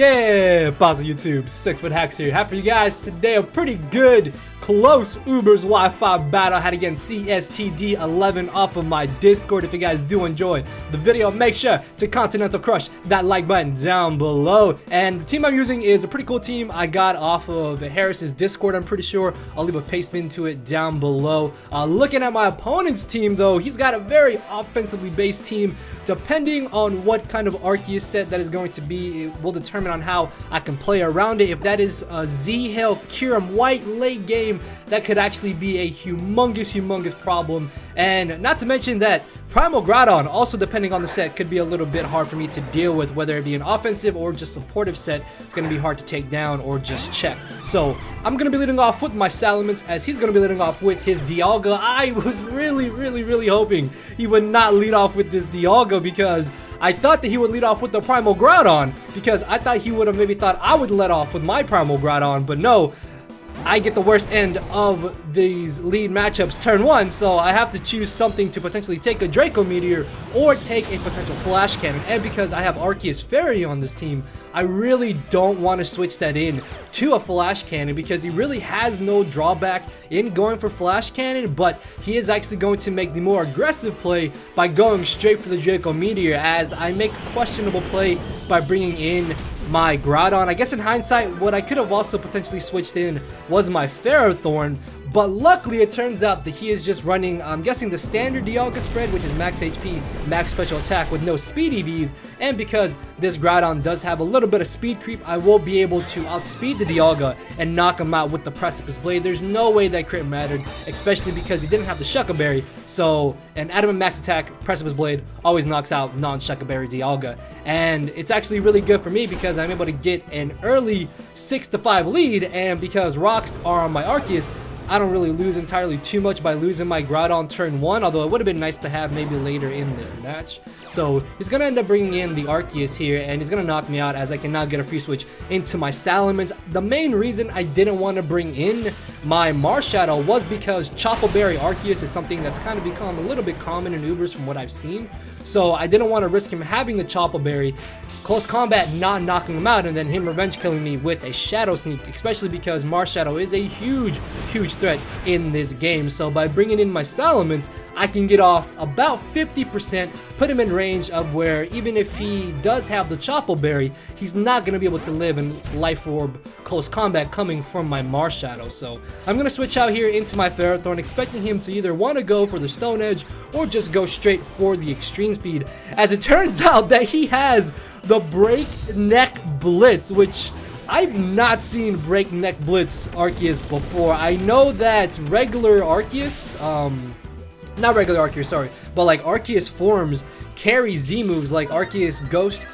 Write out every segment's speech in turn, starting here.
Yeah, pause YouTube, 6fthax here. Have for you guys today a pretty good, close Uber's Wi-Fi battle I had against CSTD 11 off of my Discord. If you guys do enjoy the video, make sure to Continental Crush that like button down below. And the team I'm using is a pretty cool team I got off of Harris's Discord, I'm pretty sure. I'll leave a paste pin to it down below. Looking at my opponent's team though, he's got a very offensively based team. Depending on what kind of Arceus set that is going to be, it will determine on how I can play around it. If that is a Z-Hail Kyurem White late game, that could actually be a humongous problem. And not to mention that Primal Groudon, also depending on the set, could be a little bit hard for me to deal with, whether it be an offensive or just supportive set. It's going to be hard to take down or just check. So I'm going to be leading off with my Salamence, as he's going to be leading off with his Dialga. I was really hoping he would not lead off with this Dialga, because I thought that he would lead off with the Primal Groudon, because I thought he would have maybe thought I would let off with my Primal Groudon, but no. I get the worst end of these lead matchups turn one, so I have to choose something to potentially take a Draco Meteor or take a potential Flash Cannon. And because I have Arceus Fairy on this team, I really don't want to switch that in to a Flash Cannon, because he really has no drawback in going for Flash Cannon, but he is actually going to make the more aggressive play by going straight for the Draco Meteor, as I make a questionable play by bringing in my Groudon. I guess in hindsight, what I could have also potentially switched in was my Ferrothorn, but luckily it turns out that he is just running, I'm guessing, the standard Dialga spread, which is max HP, max special attack with no speed EVs. And because this Groudon does have a little bit of speed creep, I will be able to outspeed the Dialga and knock him out with the Precipice Blade. There's no way that crit mattered, especially because he didn't have the Shuca Berry. So an Adamant max attack Precipice Blade always knocks out non-Shuca Berry Dialga. And it's actually really good for me because I'm able to get an early 6-5 lead, and because rocks are on my Arceus, I don't really lose entirely too much by losing my Groudon turn 1, although it would have been nice to have maybe later in this match. So he's going to end up bringing in the Arceus here, and he's going to knock me out as I cannot get a free switch into my Salamence. The main reason I didn't want to bring in my Marshadow was because Chople Berry Arceus is something that's kind of become a little bit common in Ubers from what I've seen. So I didn't want to risk him having the Chople Berry, close combat not knocking him out, and then him revenge killing me with a Shadow Sneak, especially because Marshadow is a huge threat in this game. So by bringing in my Salamence, I can get off about 50%, put him in range of where even if he does have the Chople Berry, he's not going to be able to live in Life Orb close combat coming from my Marshadow. So I'm going to switch out here into my Ferrothorn, expecting him to either want to go for the Stone Edge or just go straight for the Extreme Speed, as it turns out that he has the Breakneck Blitz, which I've not seen Breakneck Blitz Arceus before. I know that regular Arceus, not regular Arceus, sorry, but like Arceus forms carry Z moves, like Arceus Ghost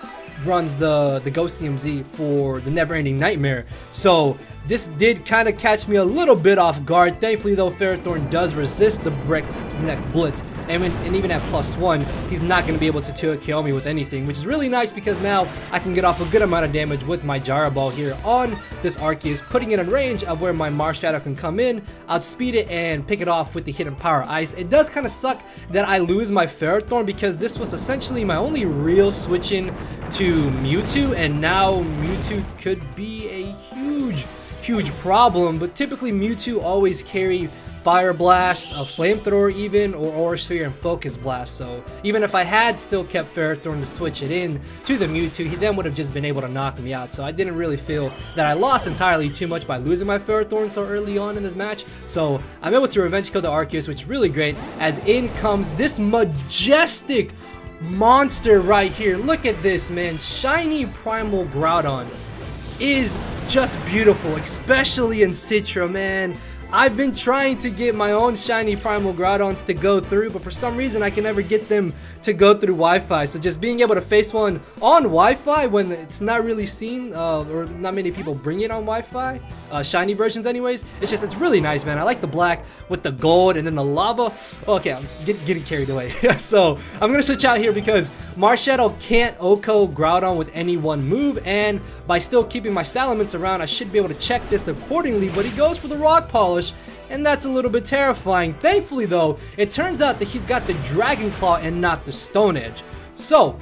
runs the Ghostium Z for the Never Ending Nightmare. So this did kind of catch me a little bit off guard. Thankfully though, Ferrothorn does resist the Breakneck Blitz, and even at +1, he's not going to be able to KO me with anything, which is really nice because now I can get off a good amount of damage with my Gyro Ball here on this Arceus, putting it in range of where my Marshadow can come in, outspeed it, and pick it off with the Hidden Power Ice. It does kind of suck that I lose my Ferrothorn, because this was essentially my only real switch in to Mewtwo, and now Mewtwo could be a huge problem. But typically Mewtwo always carry Fire Blast, a Flamethrower even, or Aura Sphere and Focus Blast. So even if I had still kept Ferrothorn to switch it in to the Mewtwo, he then would have just been able to knock me out. So I didn't really feel that I lost entirely too much by losing my Ferrothorn so early on in this match. So I'm able to revenge kill the Arceus, which is really great, as in comes this Majestic monster right here. Look at this, man. Shiny Primal Groudon is just beautiful, especially in Citra, man. I've been trying to get my own shiny Primal Groudons to go through, but for some reason I can never get them to go through Wi-Fi. So just being able to face one on Wi-Fi when it's not really seen, or not many people bring it on Wi-Fi, shiny versions anyways, it's really nice, man. I like the black with the gold and then the lava. Okay, I'm getting carried away. So I'm gonna switch out here because Marshadow can't OHKO Groudon with any one move, and by still keeping my Salamence around, I should be able to check this accordingly. But he goes for the Rock Polish, and that's a little bit terrifying. Thankfully though, it turns out that he's got the Dragon Claw and not the Stone Edge. So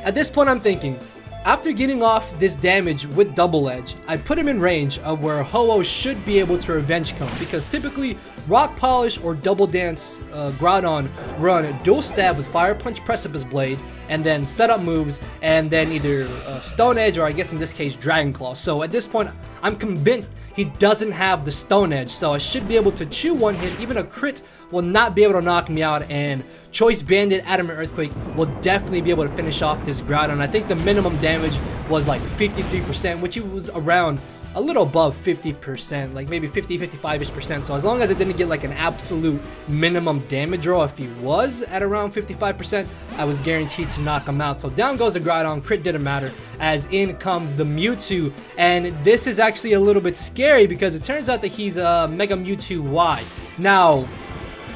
at this point I'm thinking, After getting off this damage with Double Edge, I put him in range of where Ho-Oh should be able to revenge kill him, because typically Rock Polish or Double Dance Groudon run dual stab with Fire Punch Precipice Blade, and then setup moves, and then either Stone Edge or I guess in this case Dragon Claw. So at this point, I'm convinced he doesn't have the Stone Edge, so I should be able to chew one hit. Even a crit will not be able to knock me out, and Choice Banded Adamant Earthquake will definitely be able to finish off this Groudon. I think the minimum damage was like 53%, which was around a little above 50%, like maybe 50-55ish%. So as long as it didn't get like an absolute minimum damage roll, if he was at around 55%, I was guaranteed to knock him out. So down goes the Groudon, crit didn't matter, as in comes the Mewtwo, and this is actually a little bit scary because it turns out that he's a Mega Mewtwo Y. Now,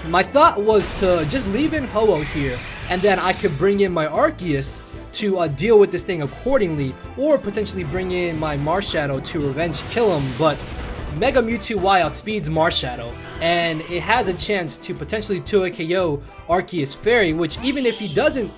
my thought was to just leave in Ho-Oh here, and then I could bring in my Arceus to deal with this thing accordingly, or potentially bring in my Marshadow to revenge kill him. But Mega Mewtwo Y outspeeds Marshadow, and it has a chance to potentially 2-hit KO Arceus Fairy, which even if he doesn't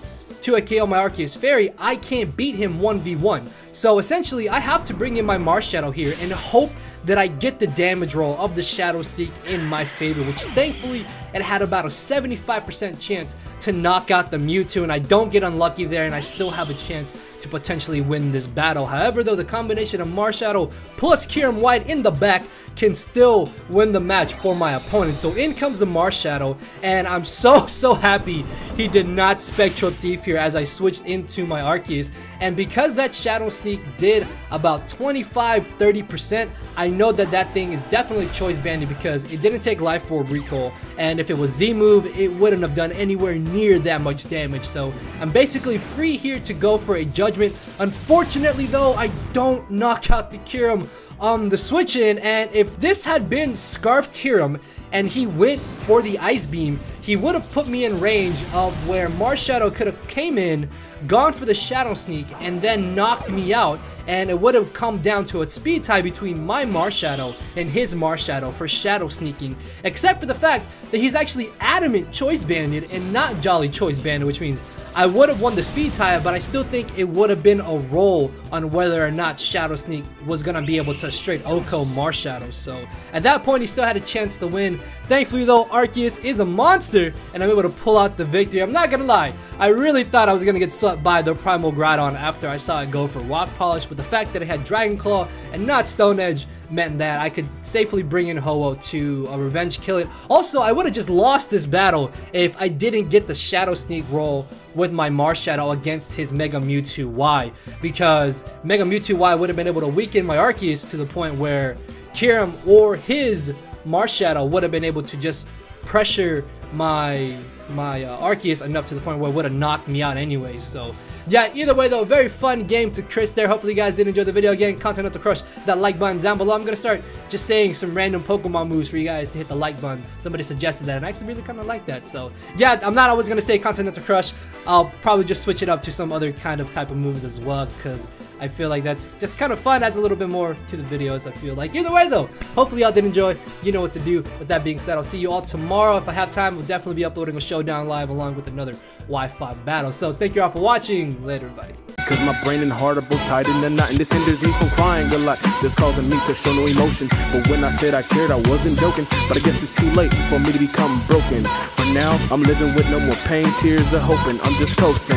2-hit KO my Arceus Fairy, I can't beat him 1v1. So essentially, I have to bring in my Marshadow here and hope that I get the damage roll of the Shadow Sneak in my favor, which thankfully it had about a 75% chance to knock out the Mewtwo, and I don't get unlucky there, and I still have a chance to potentially win this battle. However, though, the combination of Marshadow plus Kyurem White in the back can still win the match for my opponent. So in comes the Marshadow, and I'm so happy he did not Spectral Thief here as I switched into my Arceus. And because that Shadow Sneak did about 25-30%, I know that that thing is definitely Choice Banded because it didn't take Life Orb recoil, and if it was Z-move, it wouldn't have done anywhere near that much damage. So I'm basically free here to go for a Judgment. Unfortunately though, I don't knock out the Kyurem on the switch in, and if this had been Scarf Kyurem and he went for the Ice Beam, he would have put me in range of where Marshadow could have came in, gone for the Shadow Sneak, and then knocked me out, and it would have come down to a speed tie between my Marshadow and his Marshadow for Shadow Sneaking, except for the fact that he's actually Adamant Choice Banded and not Jolly Choice Banded, which means I would have won the speed tie, but I still think it would have been a roll on whether or not Shadow Sneak was going to be able to straight Oko Marshadow. So at that point, he still had a chance to win. Thankfully though, Arceus is a monster, and I'm able to pull out the victory. I'm not going to lie, I really thought I was going to get swept by the Primal Groudon after I saw it go for Rock Polish, but the fact that it had Dragon Claw and not Stone Edge meant that I could safely bring in Ho-Oh to revenge kill it. Also, I would have just lost this battle if I didn't get the Shadow Sneak roll with my Marshadow against his Mega Mewtwo Y, because Mega Mewtwo Y would have been able to weaken my Arceus to the point where Kyurem or his Marshadow would have been able to just pressure my Arceus enough to the point where it would have knocked me out anyway. So yeah, either way though, very fun game to Chris there. Hopefully you guys did enjoy the video. Again, content not to crush that like button down below. I'm gonna start just saying some random Pokemon moves for you guys to hit the like button. Somebody suggested that, and I actually really kind of like that. So yeah, I'm not always gonna say content not to crush. I'll probably just switch it up to some other kind of type of moves as well, because I feel like that's just kind of fun, adds a little bit more to the videos, I feel like. Either way though, hopefully y'all did enjoy. You know what to do. With that being said, I'll see you all tomorrow. If I have time, we'll definitely be uploading a showdown live along with another Wi-Fi battle. So thank you all for watching. Later, everybody. Cause my brain and heart are both tied in the knot, and this hinders me from crying a lot. This causing me to show no emotion. But when I said I cared, I wasn't joking. But I guess it's too late for me to become broken. For now, I'm living with no more pain, tears, or hoping. I'm just coasting.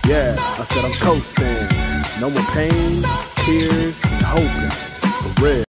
Yeah, I said I'm coasting. No more pain, tears, and hoping. For real.